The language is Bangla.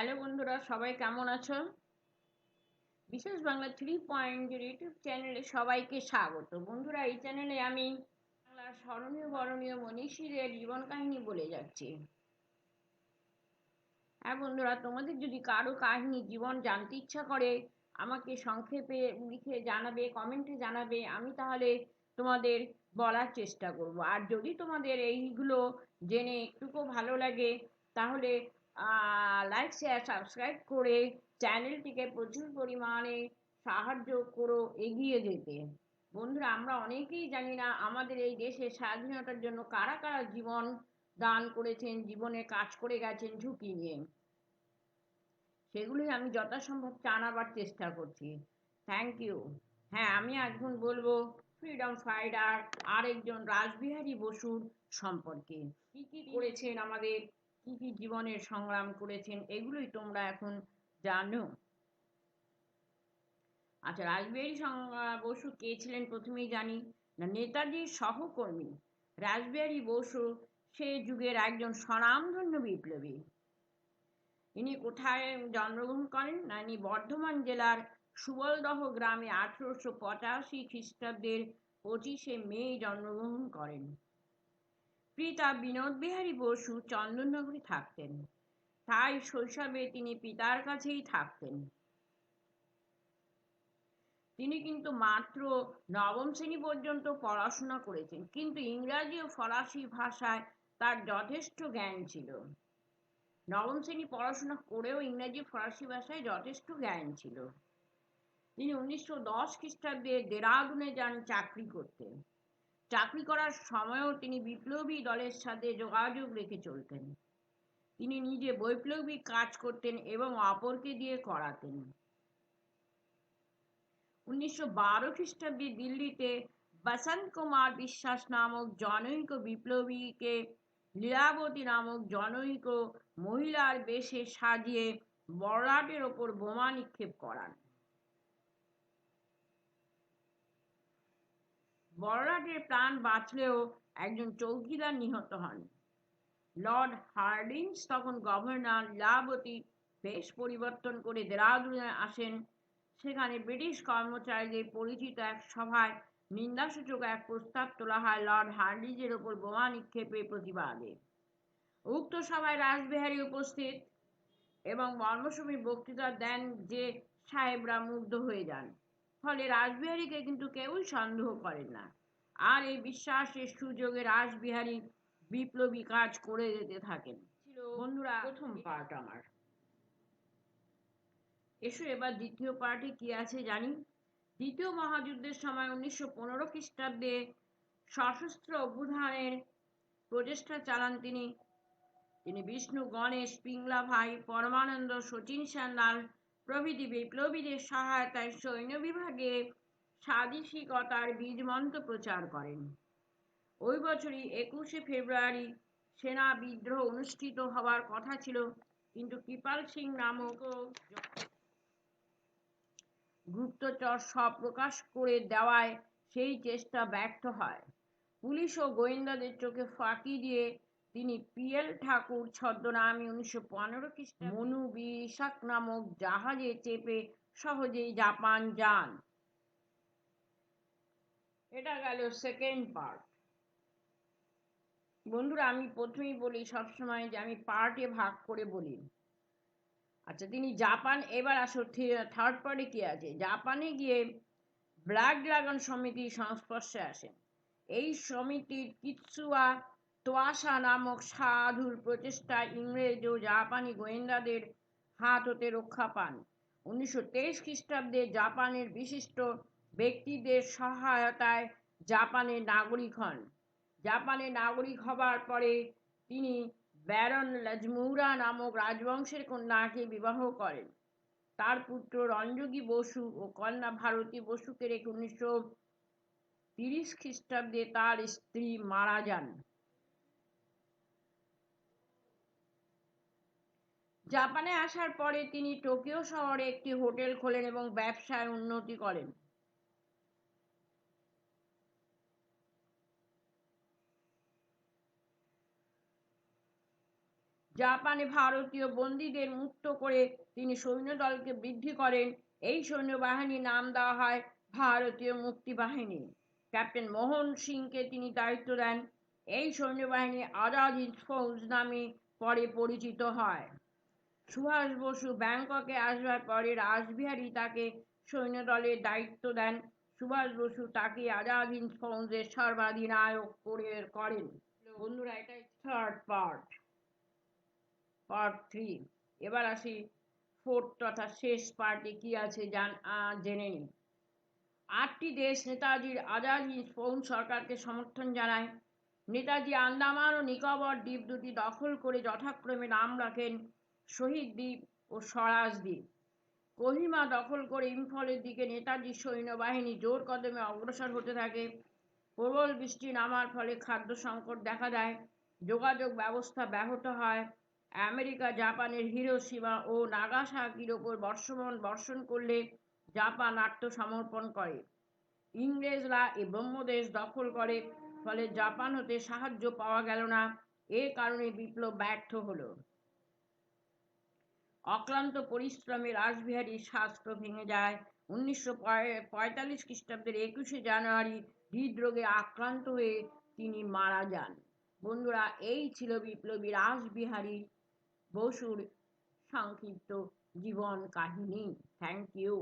হ্যালো বন্ধুরা, সবাই কেমন আছো? বিশেষ বাংলা 3.0 ইউটিউব চ্যানেলে সবাইকে স্বাগত। বন্ধুরা, এই চ্যানেলে আমি বাংলার স্মরণীয় বরণীয় মনীষীদের জীবন কাহিনী বলে যাচ্ছি। হ্যাঁ বন্ধুরা, তোমাদের যদি কারো কাহিনী জীবন জানতে ইচ্ছা করে আমাকে সংক্ষেপে লিখে জানাবে, কমেন্টে জানাবে, আমি তাহলে তোমাদের বলার চেষ্টা করব। আর যদি তোমাদের এইগুলো জেনে একটুকু ভালো লাগে তাহলে লাইক শেয়ার সাবস্ক্রাইব করে চ্যানেলটিকে প্রচুর পরিমাণে সাহায্য করো এগিয়ে যেতে। বন্ধুরা, আমরা অনেকেই জানি না আমাদের এই দেশের স্বাধীনতার জন্য কারা কারা জীবন দান করেছেন, জীবনে কাজ করে গেছেন ঝুঁকি নিয়ে। সেগুলোই আমি যথাসম্ভব জানাবার চেষ্টা করছি। Thank you. হ্যাঁ, আমি এখন বলবো ফ্রিডম ফাইটার আরেকজন রাসবিহারী বসুর সম্পর্কে। কি কি করেছেন আমাদের, কি কি জীবনের সংগ্রাম করেছেন, এগুলোই তোমরা এখন জানো। আচ্ছা, রাসবিহারী বসু কে ছিলেন প্রথমেই জানি। না, নেতাজির সহকর্মী রাসবিহারী বসু সে যুগের একজন স্বনামধন্য বিপ্লবী। ইনি কোথায় জন্মগ্রহণ করেন? না, ইনি বর্ধমান জেলার সুবলদহ গ্রামে 1885 খ্রিস্টাব্দের 25শে মে জন্মগ্রহণ করেন। পিতা বিনোদ বিহারী বসু চন্দননগরে থাকতেন, তাই শৈশবে তিনি পিতার কাছেই থাকতেন। তিনি কিন্তু মাত্র নবম শ্রেণী পর্যন্ত পড়াশোনা করেছেন, কিন্তু ইংরাজি ও ফরাসি ভাষায় তার যথেষ্ট জ্ঞান ছিল। নবম শ্রেণী পড়াশোনা করেও ইংরাজি ফরাসি ভাষায় যথেষ্ট জ্ঞান ছিল। তিনি 1910 খ্রিস্টাব্দে দেরাদুনে যান চাকরি করতে। চাকরি করার সময়ও তিনি বিপ্লবী দলের সাথে যোগাযোগ রেখে চলতেন। তিনি নিজে বৈপ্লবিক কাজ করতেন এবং অপরকে দিয়ে করাতেন। 1912 খ্রিস্টাব্দে দিল্লিতে বসন্ত কুমার বিশ্বাস নামক জনৈক বিপ্লবীকে লীলাবতী নামক জনৈক মহিলার বেশে সাজিয়ে বড়লাটের ওপর বোমা নিক্ষেপ করান। বড়লাটের প্রাণ বাঁচলেও একজন চৌকিদার নিহত হন। লর্ড হার্ডিঞ্জ তখন গভর্নর। লীলাবতী বেশ পরিবর্তন করে দেরাদুনে আসেন। সেখানে ব্রিটিশ কর্মচারীদের পরিচিত এক সভায় নিন্দাসূচক এক প্রস্তাব তোলা হয় লর্ড হার্ডিঞ্জের ওপর বোমা নিক্ষেপের প্রতিবাদে। উক্ত সভায় রাসবিহারী উপস্থিত এবং মর্মসূমী বক্তৃতা দেন যে সাহেবরা মুগ্ধ হয়ে যান। ফলে রাসবিহারীকে কিন্তু কেউই সন্দেহ করেন না। আর এই বিশ্বাসের সুযোগে রাসবিহারী বিপ্লবী কাজ করে যেতে থাকেন। ছিল বন্ধুরা প্রথম পার্ট আমার। এসো এবার দ্বিতীয় পার্টে কি আছে জানি। দ্বিতীয় মহাযুদ্ধের সময় 1915 খ্রিস্টাব্দে সশস্ত্র অভ্যুত্থানের প্রচেষ্টা চালান তিনি। তিনি বিষ্ণু গণেশ পিংলা ভাই পরমানন্দ শচীন সেনলাল প্রভৃতি বিপ্লবীদের সহায়তায় সৈন্য বিভাগে স্বাদেশিকতার বীজমন্ত্র প্রচার করেন। ওই বছরই 21শে ফেব্রুয়ারি সেনা বিদ্রোহ অনুষ্ঠিত হওয়ার কথা ছিল, কিন্তু কৃপাল সিং নামক গুপ্তচর সব প্রকাশ করে দেওয়ায় সেই চেষ্টা ব্যর্থ হয়। পুলিশ ও গোয়েন্দাদের চোখে ফাঁকি দিয়ে তিনি পি.এল. ঠাকুর ছদ্মনামে 1915 খ্রিস্টাব্দে মনু বিশাক নামক জাহাজে চেপে সহজেই জাপান যান। এটা গেল সেকেন্ড পার্ট। বন্ধুরা, আমি প্রথমেই বলি সবসময় যে আমি পার্টে ভাগ করে বলি। আচ্ছা, তিনি জাপান, এবার আসো থার্ড পার্টে কি আছে। জাপানে গিয়ে ব্ল্যাক ড্রাগন সমিতির সংস্পর্শে আসেন। এই সমিতির কিৎসুয়া তোয়াশা নামক সাধুর প্রচেষ্টায় ইংরেজ ও জাপানি গোয়েন্দাদের হাত হতে রক্ষা পান। 1923 খ্রিস্টাব্দে জাপানের বিশিষ্ট ব্যক্তিদের সহায়তায় জাপানের নাগরিক হন। জাপানের নাগরিক হবার পরে তিনি ব্যারন লজমুরা নামক রাজবংশের কন্যাকে বিবাহ করেন। তার পুত্র রঞ্জগী বসু ও কন্যা ভারতী বসুকে রেখে 1930 খ্রিস্টাব্দে তার স্ত্রী মারা যান। জাপানে আসার পরে তিনি টোকিও শহরে একটি হোটেল খোলেন এবং ব্যবসায় উন্নতি করেন। জাপানে ভারতীয় বন্দীদের মুক্ত করে তিনি সৈন্যদলকে বৃদ্ধি করেন। এই সৈন্যবাহিনীর নাম দেওয়া হয় ভারতীয় মুক্তি বাহিনী। ক্যাপ্টেন মোহন সিংকে তিনি দায়িত্ব দেন। এই সৈন্যবাহিনী আজাদ হিন্দ ফৌজ নামে পরে পরিচিত হয়। সুভাষ বসু ব্যাংককে আসবার পরে রাসবিহারী তাকে সৈন্যদলের দায়িত্ব দেন। সুভাষ বসু তাকে আজাদ হিন্দ ফৌজের সর্বাধিনায়ক করেন। বন্ধুরা, এটাই থার্ড পার্ট 3। এবার আসি ফোর্থ তথা শেষ পার্টে কি আছে জেনে নিই। 8টি দেশ নেতাজির আজাদ হিন্দ ফৌজ সরকারকে সমর্থন জানায়। নেতাজি আন্দামান ও নিকোবর দ্বীপ দুটি দখল করে যথাক্রমে নাম রাখেন শহীদ দ্বীপ ও স্বরাজ দ্বীপ। কোহিমা দখল করে ইম্ফলের দিকে নেতাজির সৈন্যবাহিনী জোর কদমে অগ্রসর হতে থাকে। প্রবল বৃষ্টি নামার ফলে খাদ্য সংকট দেখা দেয়। যোগাযোগ ব্যবস্থা ব্যাহত হয়। আমেরিকা জাপানের হিরোশিমা ও নাগাসাকির ওপর বর্ষণ করলে জাপান আত্মসমর্পণ করে। ইংরেজরা এই ব্রহ্মদেশ দখল করে, ফলে জাপান হতে সাহায্য পাওয়া গেল না। এ কারণে বিপ্লব ব্যর্থ হলো। অক্লান্ত পরিশ্রমে রাসবিহারীর স্বাস্থ্য ভেঙে যায়। 1945 খ্রিস্টাব্দের 21শে জানুয়ারি হৃদরোগে আক্রান্ত হয়ে তিনি মারা যান। বন্ধুরা, এই ছিল বিপ্লবী রাসবিহারী বসুর সংক্ষিপ্ত জীবন কাহিনী। Thank you.